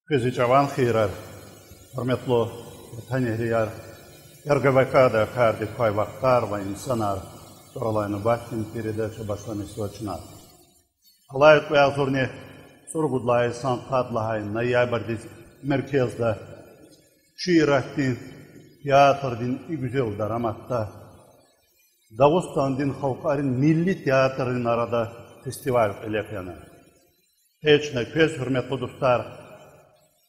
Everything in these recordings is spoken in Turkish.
Көзі жаван хейрар, құрметлі тәнегілер, РГВК'да кәрді кайвақтар ва инсанар, Soralайны Бахтин передача başlaması açınar. Alayet ve azurni sorgudlayı sanatladlayı noyabr'da merkezde şiirattin, teatrdin güzel daramatta Dağıstan'dın halkarın milli teatrın arada festival elepyana. Heçne köz hürmetli dostlar,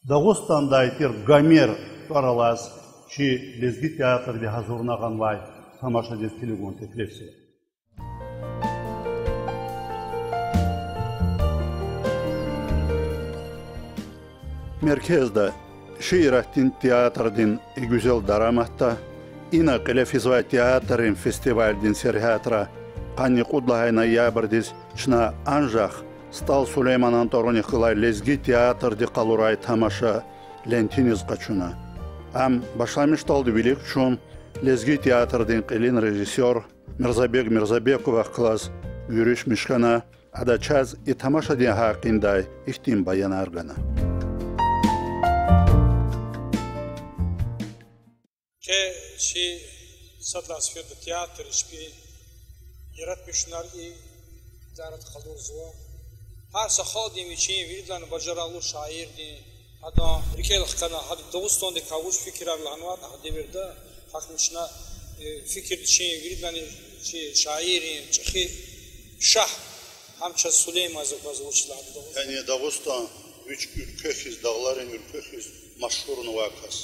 Dağıstan'da aytır Gamer toralas şi lezgi teatrda hazırlanan vay tamaşa deskiligun teklifsi. Merkezde şiirattin teatrdin güzel daramatta İna Qilefizva teatrin festivaldin serhatra qani qudlahay noyabr'diz çna anjaq Stal Süleyman Antoroni Xılay lezgi teatrdi qaluray tamaşa lentiniz qaçuna. Am başlamış taldı bilik çun lezgi teatrdin qilin rejissyor Mirzabek Mirzabekova qılaz yürüyüş mişkana adaçaz tamaşa din haqinday ihtim bayan argana. Şey satlasfiyatı tiyatr işpi yaratmışlar zarat kalurzuwa her sahadim için verilen bacaralı şairdi adam rikel kana hadi Dağıstan'da kavuş fikirlerle var hadi verdi hakmışına fikir için verilen şairin çıkı şah hamça Süleyman Zokazovçlar Yani Dağıstan üç ülkehiz dağların ülkehiz maşhurun vakas.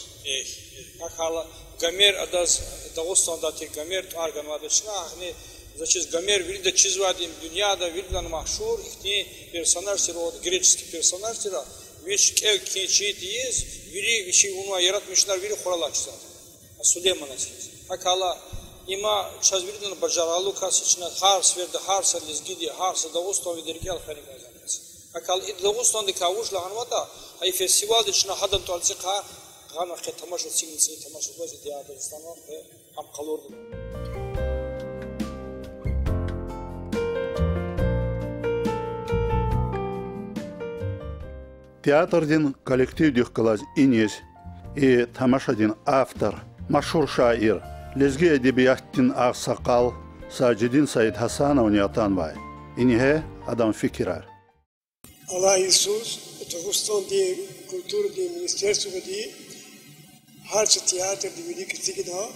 Akala Gamer adaz Dağıstan'da tek Gamer argan vadışına hani Значит, Гомер видит чизвадим dünyada видlan mahşur ihti personaj o Greçski personajlara вещь кечит есть veri vişi onu yaratmışlar veri xoralaçlar. Süleyman Aziz. Akala ima çazvirden bacaralı kasıçına hars verdi harsa lizgidi harsa Dağıstan viderki alxarim azamız. Akala Dağıstan'da kavuşla anvata ay festivalde içine hadan tualsika Gana ki tamaşa sinisi tamaşa bazı diyabetistana ve am kalordu. Teatrdin kollektiv dihkılaz iniz tamaşadin автор, maşhur şair, lezgi edebiyattin ağsakal Sacidin Said Hasanovni atanvay. İnihe adam fikirar. Allah Isus, Dağıstan diye kültür diye ministerstvo diye Harç tiyatr diye ki da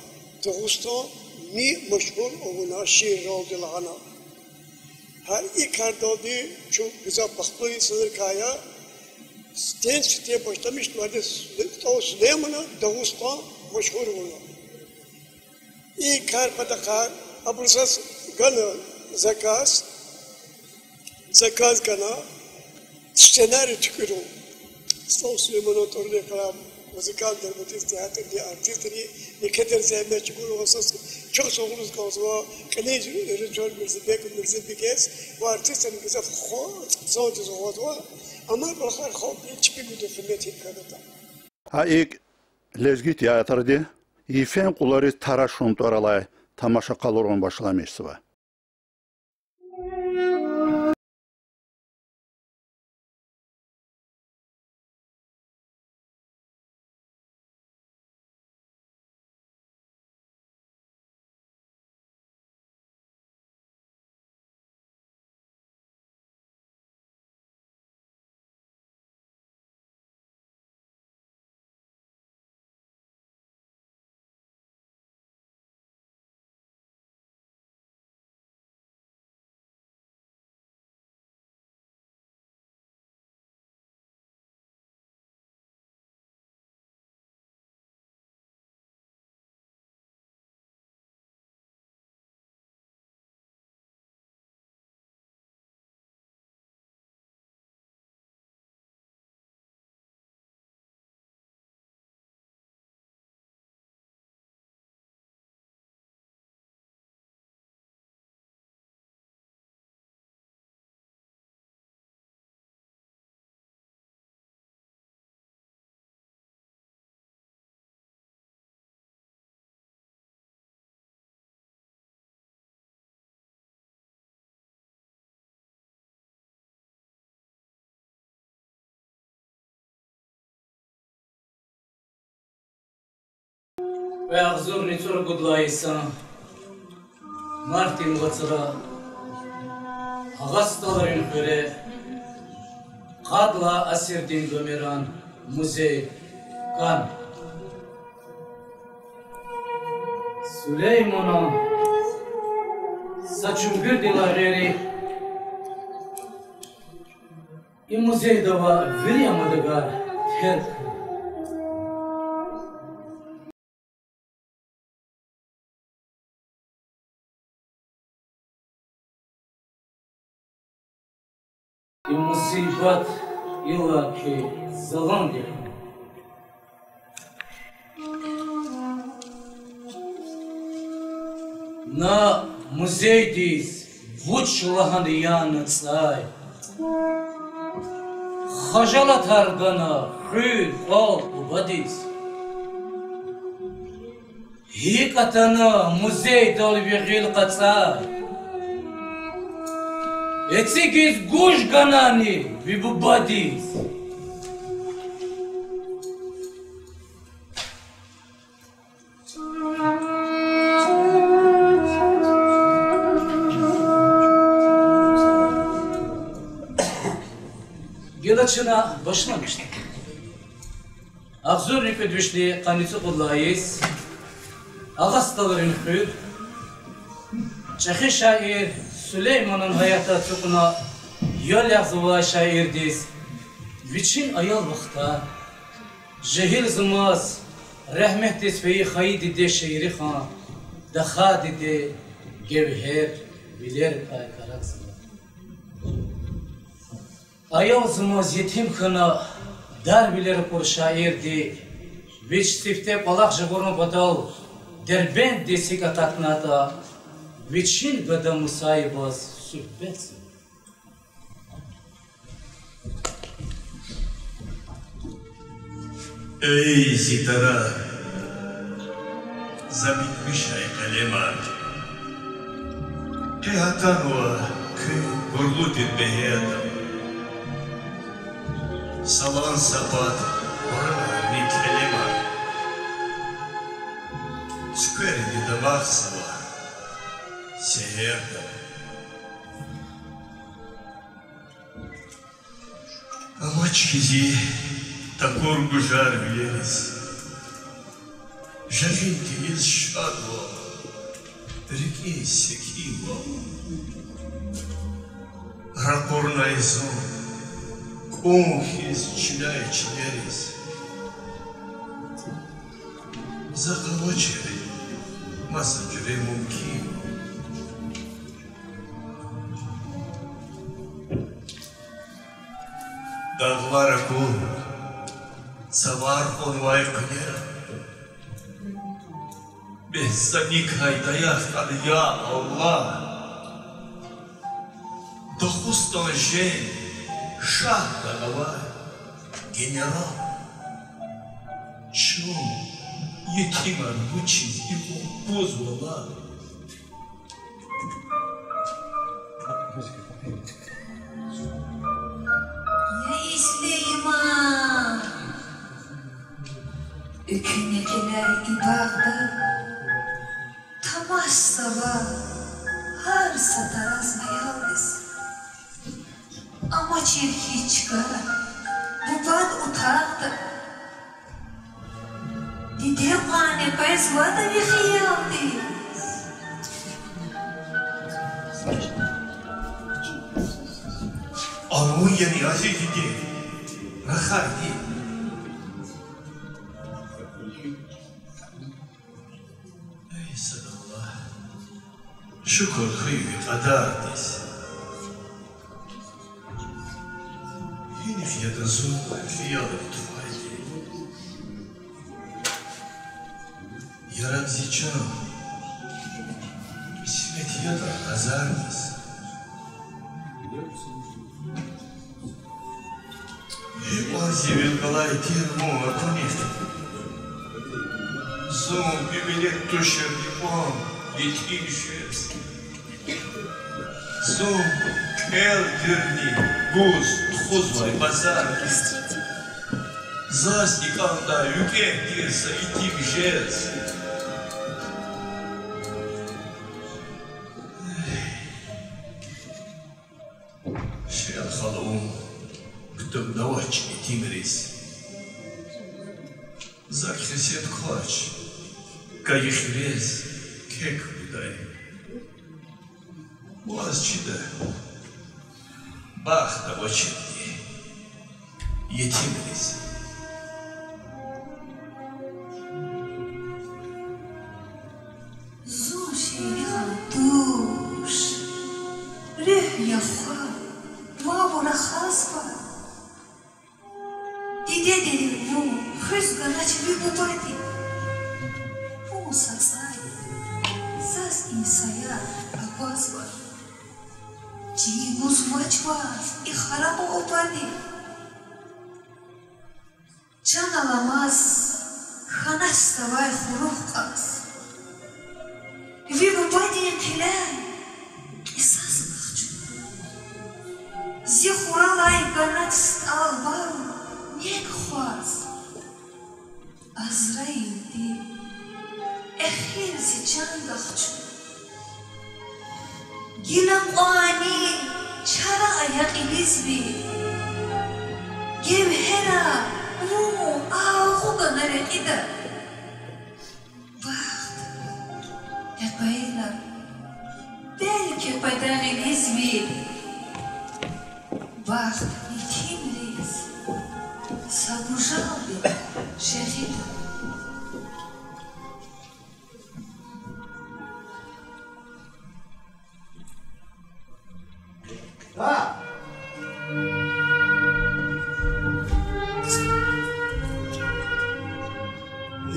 Dağıstan mi meşhur olana şiir oldu lahana. Her ilk hardaldı çok güzel bakmayı sınır kaya. Genç diye başlamış vardı. Süleyman'a Dağıstan meşhur olana. İlk harpada abulsas gana zakaz gana senaryo tükürüm. Stal Süleyman'a torne kalam. Müzikal dramatist, tiyatr diye artistleri ne kadar sevmeye çıkıyor olsa çok sorunuz kalsa kaleci Richard Mirzabekes bu artistlerin güzel sonucu var ama bakar hiçbir müdafiyet etmedi. Ha ilk lezgi teatrdi ifen kulları taraşun toralay tamaşa kalorun başlamışsı. Ve ağzur nitur gudlayısan, Martin Vatsara, Ağastaların höre, Kadla Asirdin Gömeran, Muzey, Kan. Süleyman'a, Saçungür dilareri, I muzej dava Williamadagar, Terk. I musibat illa ki zalandir. Na muzejdis vuçlahan yanı tsay. Xajalat hargana xül ol ubadis. Hikatana muzey dol vigil qatsay. Etsigiz guş ganani vibubadis. Gelaçına başlamıştık. Ağzur nüfedüşli kanıtı kullayız. Ağastaların hür. Çakı şair Süleyman'ın hayata tukuna yol yazıva şairdiz. Viçin ayal vakta jehil zımaz rahmet despeyi haydi de şeiri khan daha dedi gevher bilir pay karaksın. Ayal zımaz yetim khana dar bilir kur şairdi. Viç sifte palak jagorun badal derbent desik ataknata. Viçin gada musayibaz sühbetsin. Ey sitara, zabitmiş ay kalema. Tehatanwa kı gurlutin behiyadam. Salan sapat orana ni kalema. Skverdi damak sava. Seherda. Amaç kizi takor gujar bileriz. Жажинки из шадло, реки секиво. Рапорная зон, конх из чиляй чилерис. Заколочили, массажире мумки. Dağlara kul, savar onvay kıya. Behzanik haydaya ya Allah. Dokuzdan jen, şah dalava, general. Çum, yetimar buçin, ipo pozvala. Süleyman, ökünekiler ibağda, tamaş sabah, har sataraz hayalız. Ama çirki çıkar, bu bad utardı. Dide kane pezvada bir hiyaldız. Ama yani azizdi, rahatdi. Ey sadallah, şükür hıyvi kadardız. Yeni fiyatın zuhla fiyalı tufaydi. Yarab zican, ismet yada azardız. Зивен голай термо окунит. Зом юбилет тушер липон, етин шерс. Зом кел дерни, буз, тхузвай базар. Зас никогда юген дирса идти в жез. Шер халум, кто давач идти мрис. Захрисет клач, каих рез, кек будай. Уаз чида, бах давачетни, идти мрис.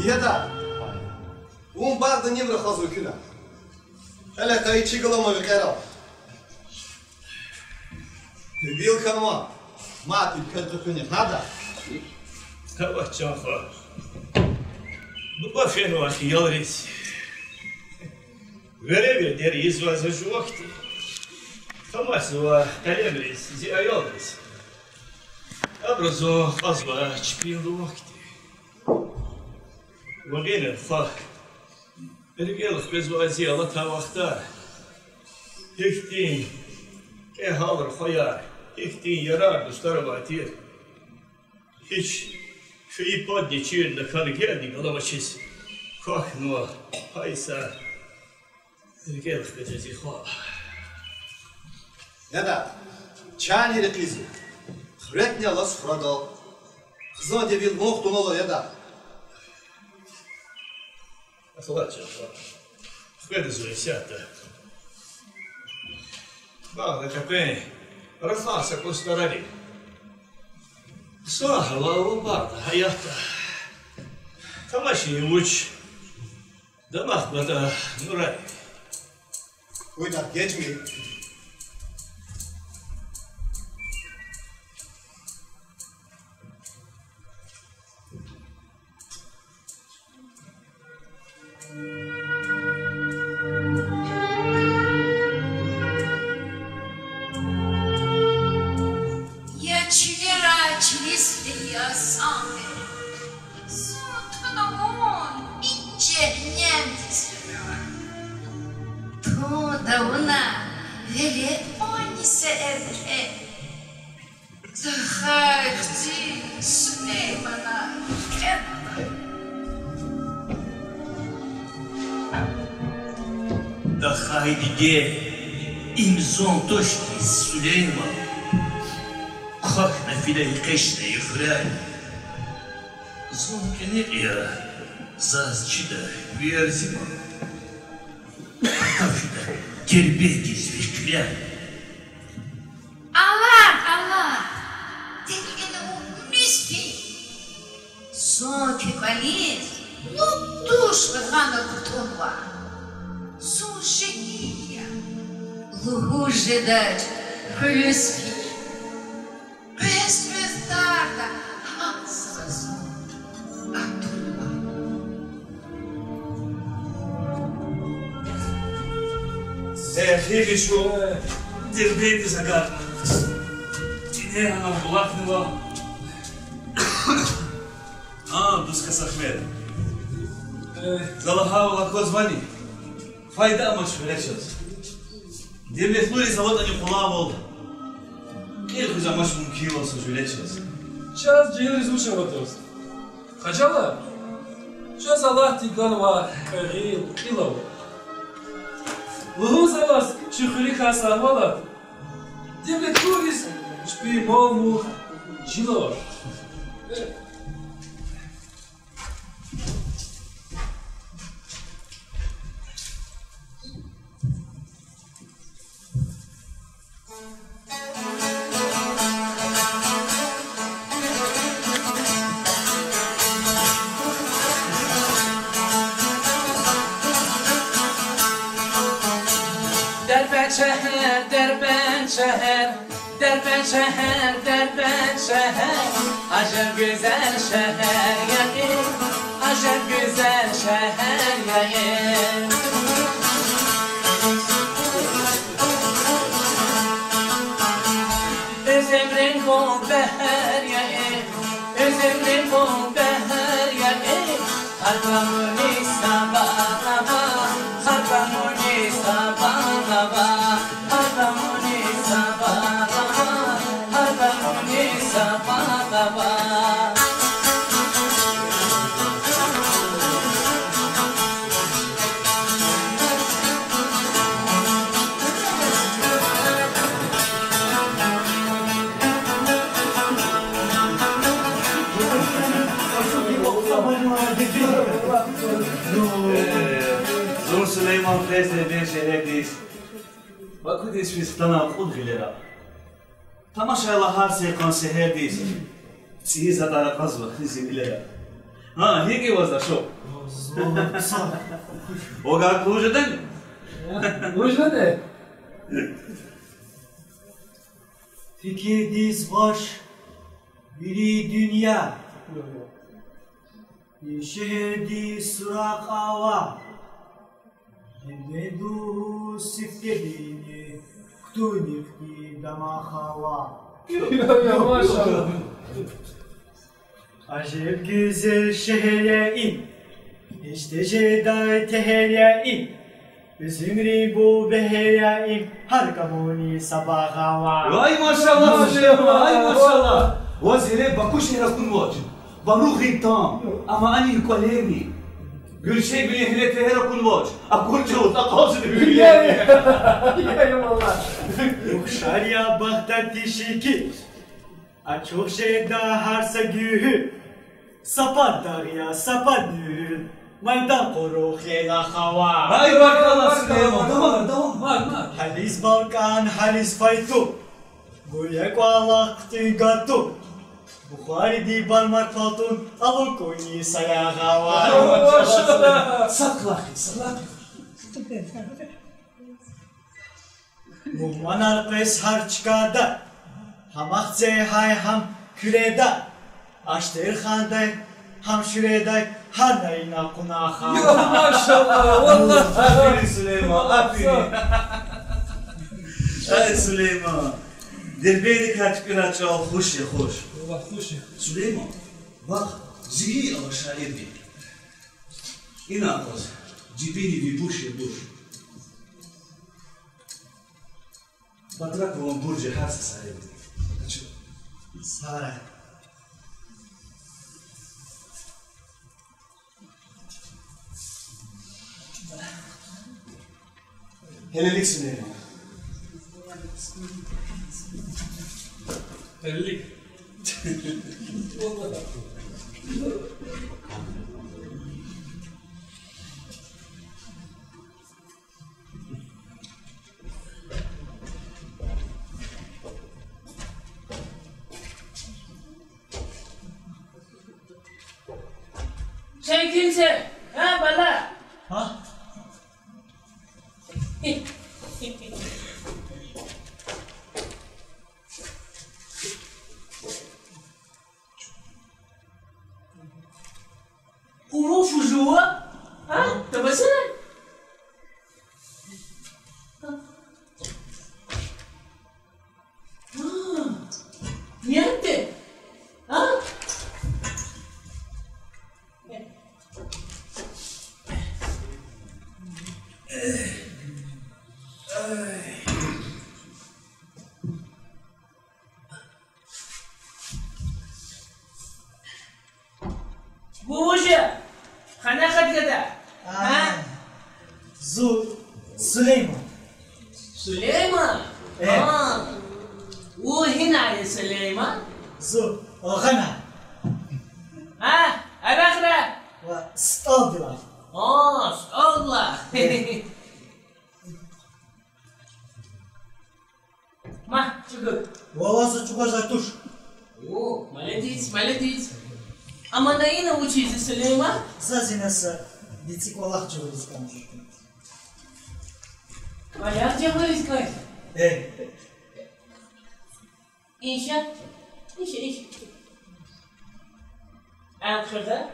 Еда. Un bar de nimră hazul câna. Ele ta aici gălămă vecera. Bil kanma. Mati pentru câne. Nada. Hava çanfa. După fenul ahiyorisi. Verevi der izvazı juokti. Tamasova kalemris ziayoris. Abrazo azva çpinluokti. Vagene fa. Ergelich bezvazi ala tavakta. Hektin. Halır hayar. Hektin yarar dostlar vatir. Hiç şu ipad çiğirde kanı geldi galavaçız. Kahno haysa. Ergelich bezvazi ha. Еда. Чани рекизи. Хретня лас храдал. Kızına devil muhtumalı еда. Хлача. Хведзує сята. Багда капе. Рафаса постарали. Сахала убарда hayata. Kamaşı uç. Damak bada nuray. Uydat geçmeyin. İmzon toşki Süleyman. Kalkna file keşne yıkıray. Zon keneriya. Zazçıda verzima. Kafida terbiyetiz vekülen. Allah! Tekene o nispi. Son kepaliz. Luptuş vegana kutumba. Son şekilya. Лугуже дать, хлюспи. Без места, хансазу, атума. Хиби şu dirbeyi zagar. Yine ana kulaklığa. دوست کسخمیر. زلها ولا کوزمانی. فایده اما شوره شد. دیمت نوری زود انی قلاب oldu. Gel kızım maç mümkün olsa şöyle çöz. Сейчас делай звучит вопрос. Хачала? Сейчас Allah тиганова Карил Илова. Лугу залаз чухри хасавала. Демлет турис шпи молму Жилова. شهر دربن شهر دربن شهر دربن شهر عجب güzel şehir ya عجب güzel şehir ya Özümün bu behar ya Özümün bu behar ya Harkamuni sabah Harkamuni sabah Harkamuni sabah Harkamuni sabah Zor Süleyman Teyze bir şehirdeyiz. Bakı desfistana kudrilera. Tamaşayla her seykan seherdeyiz. Sihi zatara kazva zibilera. Ha, higi vazda şok. Oga kujudan? Kujudan. Fikir diz baş, biri dünya. Bir şehirdi surak ava. Nedu siftedini, ktunikti dama hava. Ya maşallah. Acayip güzel şehre in. İşte Cedday teherya in. Üzümri bu beherya in. Harkamuni sabah hava. Vay maşallah Süleyman, vay maşallah. Vazire baku şehre kunvacın. Baruch tam, ama ani yukalemi. Gül şey bile hele teher kunvac. Akul çoğuz, akazını büyüye. Ya valla. Şarya Bağdat dişiki. Açok şeyda harsa gühü. Sapat dağya, sapat nühü. Maydan koruk yela hava. Hay bakalım Süleyman, devam. Halis Balkan, halis faytu. Buyak valla kıtı Bukhari di balmak faltun, alu kuni saya hava. Sakla. Muhmanar pes harçkada, hamakse hay ham küreda. Aştır khanday, ham şüreday, hanayna kuna hava. Ya maşallah, vallahi. Aferin Süleyman, aferin. Hay Süleyman. Derbeydi kaç bir açal, hoş ya hoş. Allah hoş ya. Süleyman, bak, ziyi ala şairdi. İnakoz, cibini bir buş ya buş. Batrak olan burcu harsa sahibi. Sara. Helelik Süleyman. Ellik. Sen kimsin? Ha bala? Ha? Como fugiu? Ha? Tá passando? Niente? Ha? هنا يا سليمان زو غنى ها الأخرى واستاذ الله ما чего ووازа чуга затуш о молодец а мы научиться Сулейман зазинаса дициколах чугурис камш а я тебе говорить как İnşa. Alkırda.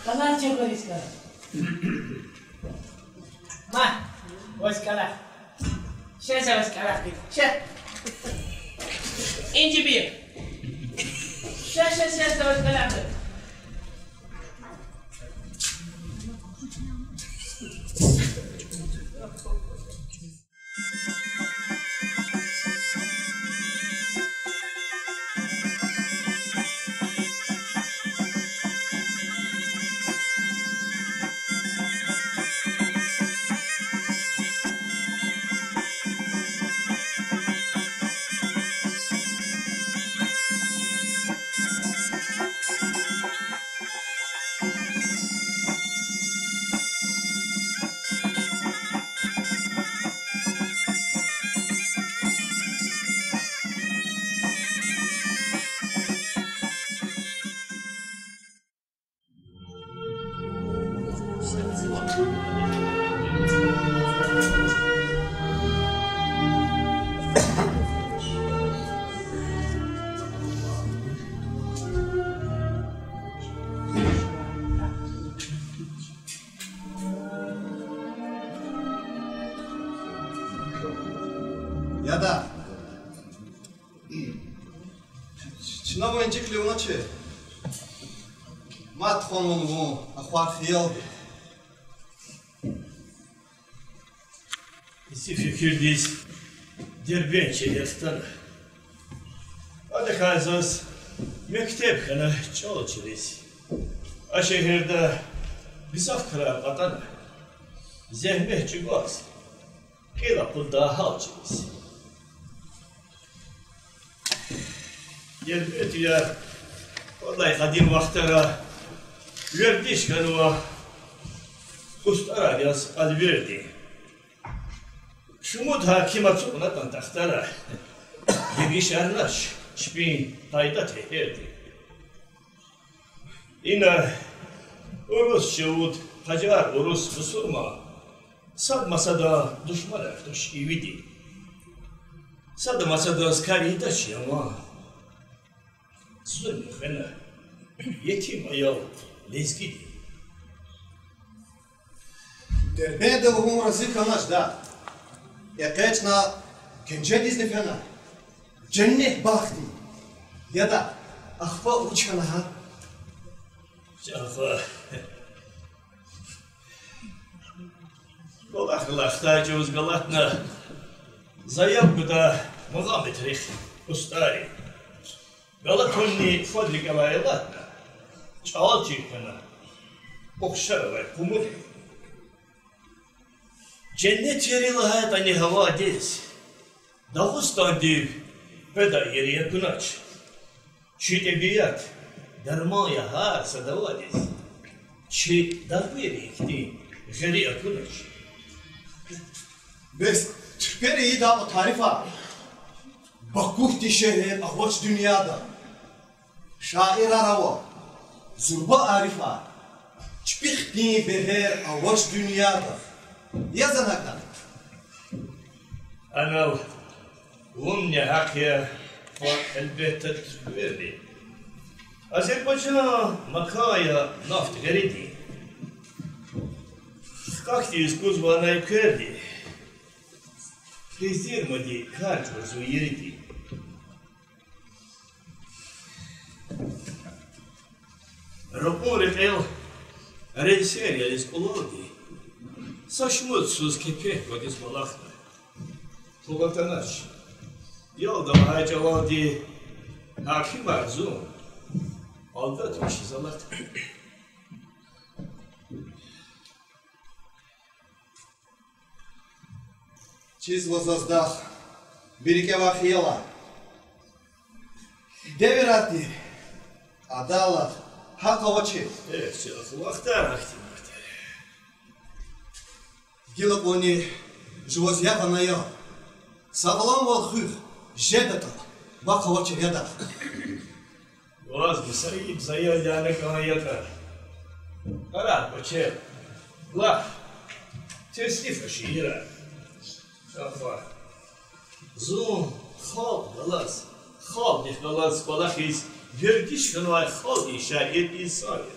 Kalan çabuk iskala. Ma, o iskala. Şese iskala. Şe. İnci bir. Şese iskala. Ya da Çına boyunca kliğuna çı Mat konumu Akvar fiyal Bizi fikirdeyiz Derbençe yastan Adı kazaz Mektep kana çalışırız A şehirde Biz afkıra vatan Zehmetçi gaz Kela pulda halçırız Elbet ya Vallahi kadim vaktara Verdiş kanıma Ustara yaz ad verdi Şumut hakima çoğunatan tahtara Yemiş arnaş Şpin tayda teherdi İna Urus şevud Hacar Urus Musurma Sad masada düşman ertuş ividi Sad masada skari taşı ama Zulmü fena Yetim ayağı lezgidi Derbede umum razı kanaş da Yakaçna Kence dizdi fena Cennet baktı Ya da Ahva uçana ha Şafa Kolakılakta cevuz galatna Zayab gıda Mağametrih Ustari Galatonni fadlik avayelatna Çağal çirkana Okşar ve kumur Cennet yeri lahat ani hava dez Dağıstan div Peda yeri yakınaç Çi ebiyat Darmaya har sadava dez Çi darbu yeri ikti Geri yakınaç Bes Türkleri da o tarifa Bakuhti şehir ahvaç dünyada Şair arava Zurba arifa Çpikti beher ahvaç dünyada Yazan haktan Ana Umne hakya Elbette verdi Azerbaycan'a makaya naft geridi Как-то искусство она и керди Презирмади картвазу ериди Рапорит эл Рейсерия лискулоди Сашмут суз кепек вадис балахна Тугатанач Yolda hacavadi Hakim arzu Aldatmışız Allah'tan Чиз воздах, бирике вахиела. Деверати, адалат, хаковачи. Вахтар, Гилапони, живозяка на я. Саглам валхух, жедата, баковачи яда. Вас бы саиб заял янекана ятар. Арат бачел. Лах. Теслифа шиира. Шафа. Зун, хал галас. Хал дих галас балахис. Вердиш канвай хал ишаит инсайет.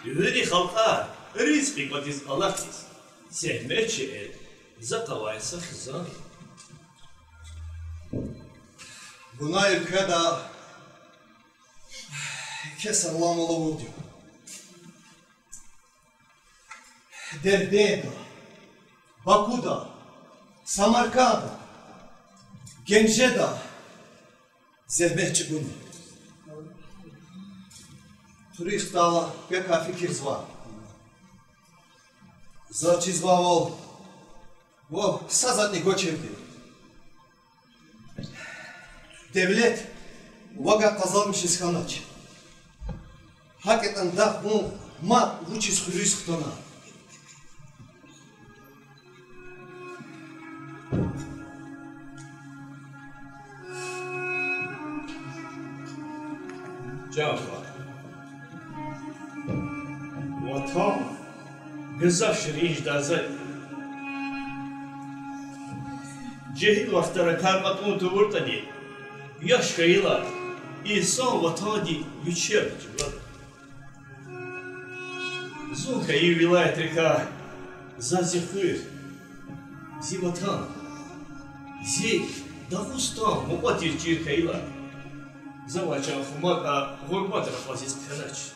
Юри халка. Ризки катис алахис. Сехмечи эд. Закавайса хизан. Buna ülkede keserlamalı oldu. Derbe'de, Baku'da, Samarkand'da, Gence'de zehmet bunu. Turistala peka fikir zva. Zači zvavol, o sazatni goçevdi. Devlet vaga kazanmış iskanaç. Hakikaten da bu mat uçis hürüs kutana. Canfa. Vatan gıza şiriş dazı. Cehil vaktara karmatunu tuvurta değil. Yaş kayılar, insan vatanı güçerdir. Zun kayı vilayet reka, zazihır, zi vatan, zi Dağıstan, mubatirci kayılar. Zavaçan humaka, hurmat rafazis kanaç.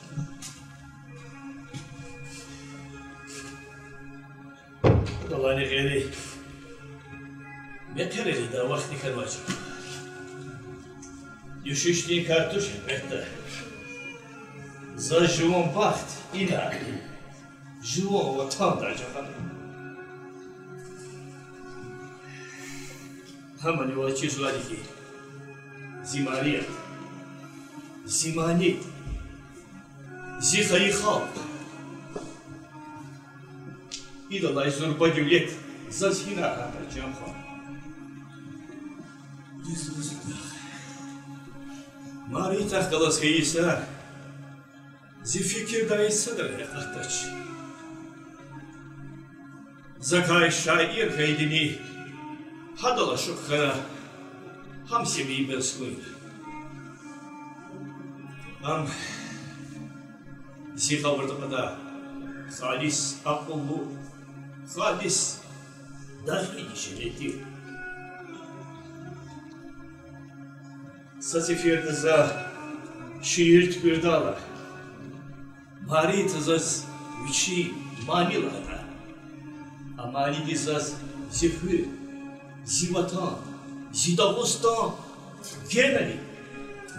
Dalani geri, mekereli da vakti karvacı. Düşüşliğin kartuş etmekte. Za живом бахт ина, живом ватанда джахан. Хамани вачи зладики, зимарият, зиманит, зихаи халк. Идалай зурба дюлет, зазхина хата джамхан. Mari tahkalas heyisa, zifikir dayısadır yakataç. Zakay şair kaydini, hadala şukkara, hamsimi besluyn. Am, zika vurdukada, halis akıllı, halis dahil işareti. Sazifirde za şiir tükürdala. Mari tazaz üçi manilada. Amali dizaz zifir, zivatan, zidavostan, geneli,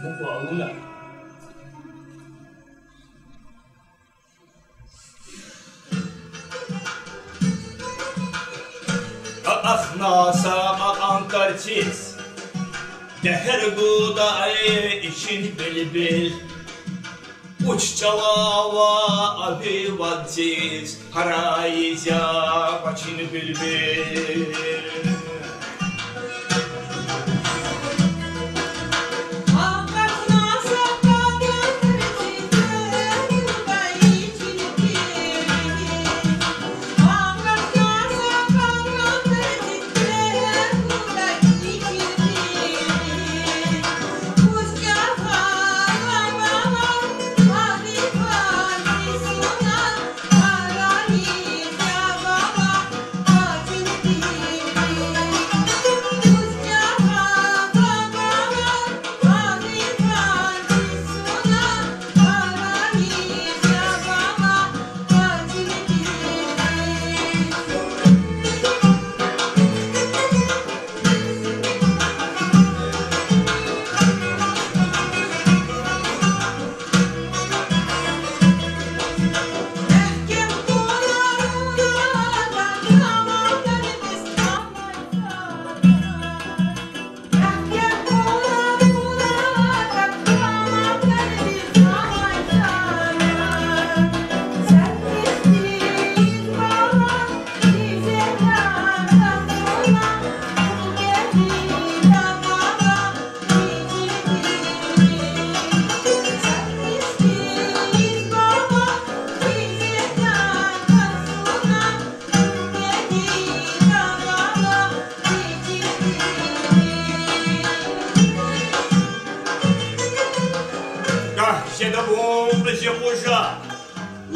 mubaula. Ahnasa antarçiz. Deher buğday için bilbil. Uç çalava abi vadziz. Harayizya başın bilbil.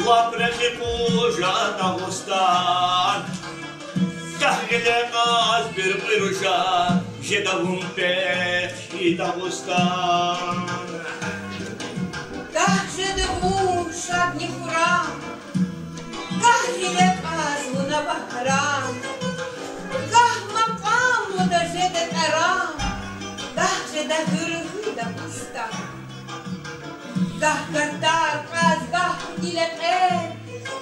وابرقوا جاء داغستان كهجلقاز بربرشا جدهم في داغستان كهجدهم شاب نفرا كهجلقاز ونبهران كه مقام ودجد أرام كهجد هرهي داغستان كه كردار قاز كه دلقين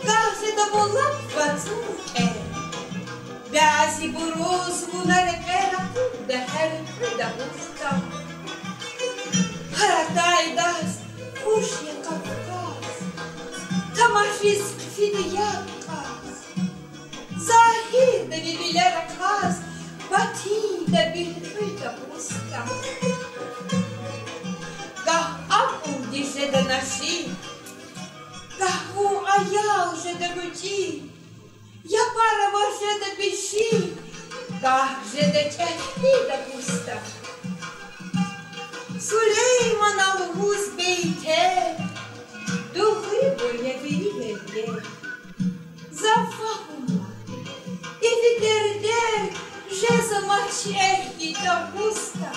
كهجد بولق فتوكين بعسي بروس ونرقينا دهل داغستا هرتاي داس وشي قفقاز تماشيس في دياقاز زاهير دبي بلرقاز باتي دبي داغستا قه أبو دي جد نشي قهو أياو جد بجي Я парова жеда пищи, да жеда чахи да пуста. Сулейман алгуз бейте, духи боля вириверде. Зафахума, и видердер, жеза мачехи да пуста.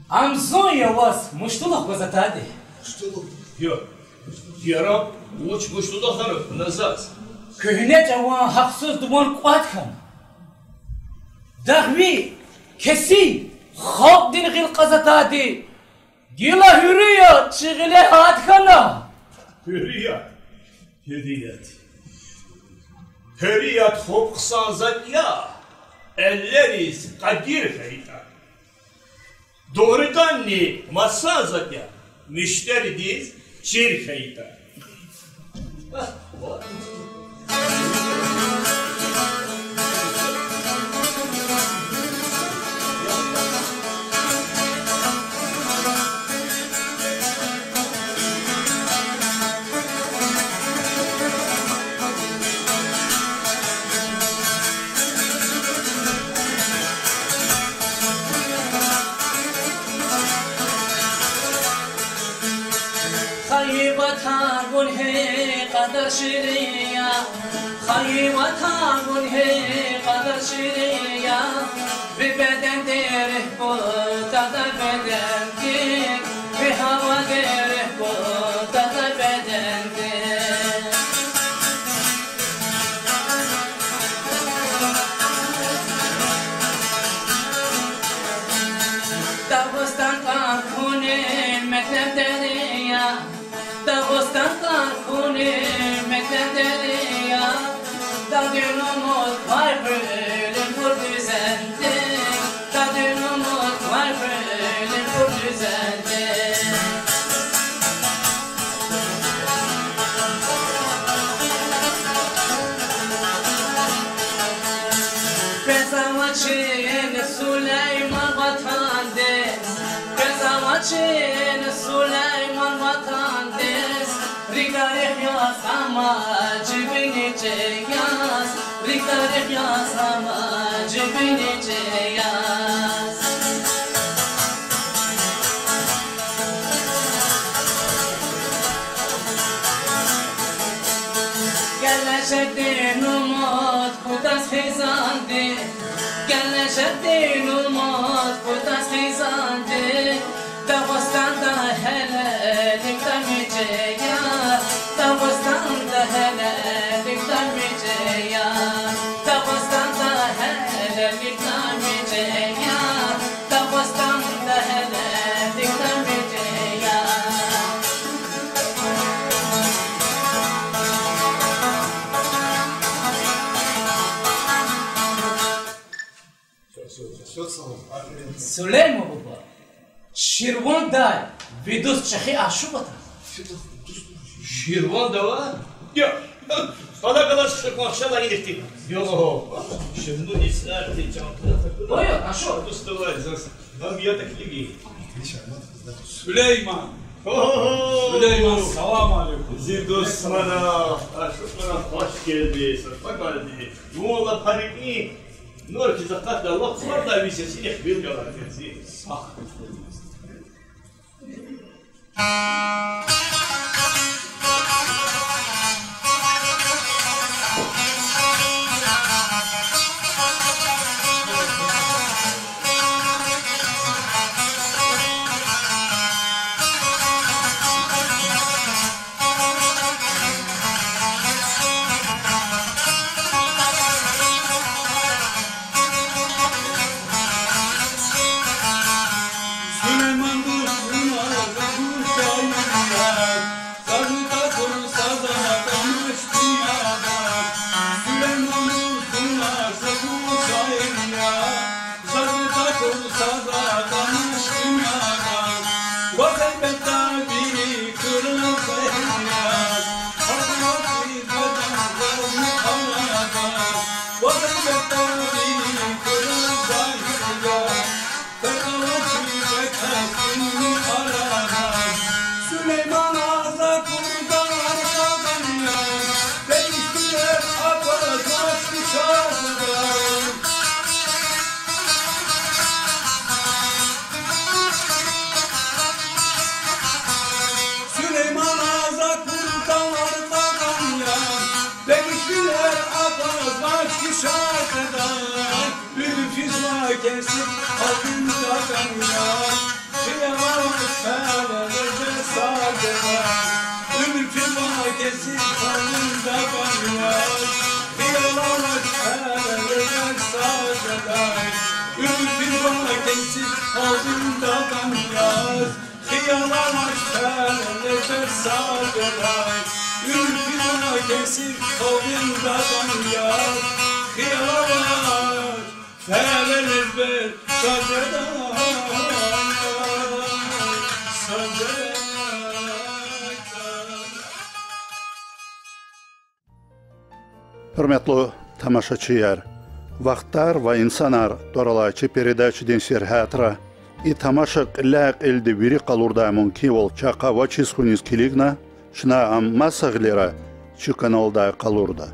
Амзон я вас муштулах позатади. Муштулах? Я раб уч муштулах ханов назас. Köhne cavan haksız duman kuatkan. Dahvi kesi halk din gil qazatadi. Gila hürriyat çığile hatkana. Hürriyat. Hürriyat. Hürriyat hop kısanzat ya. Elleriz kadir feyta. Doğrudan ne masazat ya. Müşteri diz çir feyta. خيبتها قنهي قدر شريا خيبتها قنهي قدر شريا ببدن ديره بوتا بدن ديك بهوا ديره بوتا بدن ديك داغستان كوني مكتب دريا داغستان كوني مكتب دريا دادينوموت var bölüm kur düzende Dadinomut var bölüm kur düzende Bezavaçin Süleyman vatandes Bezavaçin Süleyman vatandes Rigarek yaz ama cibini yaz Rigarek yaz ama cibini yaz Gelleşettin umut kudas hizandi Gelleşettin umut kudas hizandi Dağıstan'da helelikten müceya Dağıstan'da helelikten müceya Dağıstan'da helelikten müceya Dağıstan'da helelikten müceya Süleyman baba Şirvan day Vidus çehi aşubata Şirvan da var Yok. Bana kadar sıkıntı akşamlar inirdi. Yok. Şimdi isterdi çantada. Oya, aşağı. Ustavayız. Ben bir yataklı giy. Süleyman. Süleyman, selamun aleyküm. Zirdos bana. Aşkına hoş geldin. Bak hadi. Bu ola pariki. Nur ki zakat da Allah var da bir sesi bilmiyorlar kendisi. Sağ. kesip altında kaynar Kıyamam felelerde sadeler Ülfima kesip altında kaynar Kıyamam felelerde sadeler Ülfima kesip altında kaynar Kıyamam felelerde sadeler Ülfima kesip altında kaynar Kıyamam Felelber sacedan Hürmetli тамашачылар, вақтар ва инсанар доралачы передачыден серхатра и тамашак ляк элді вири қалурда мунки ол чақа ва чисхунис килигна шна аммасаглера чы каналда қалурда.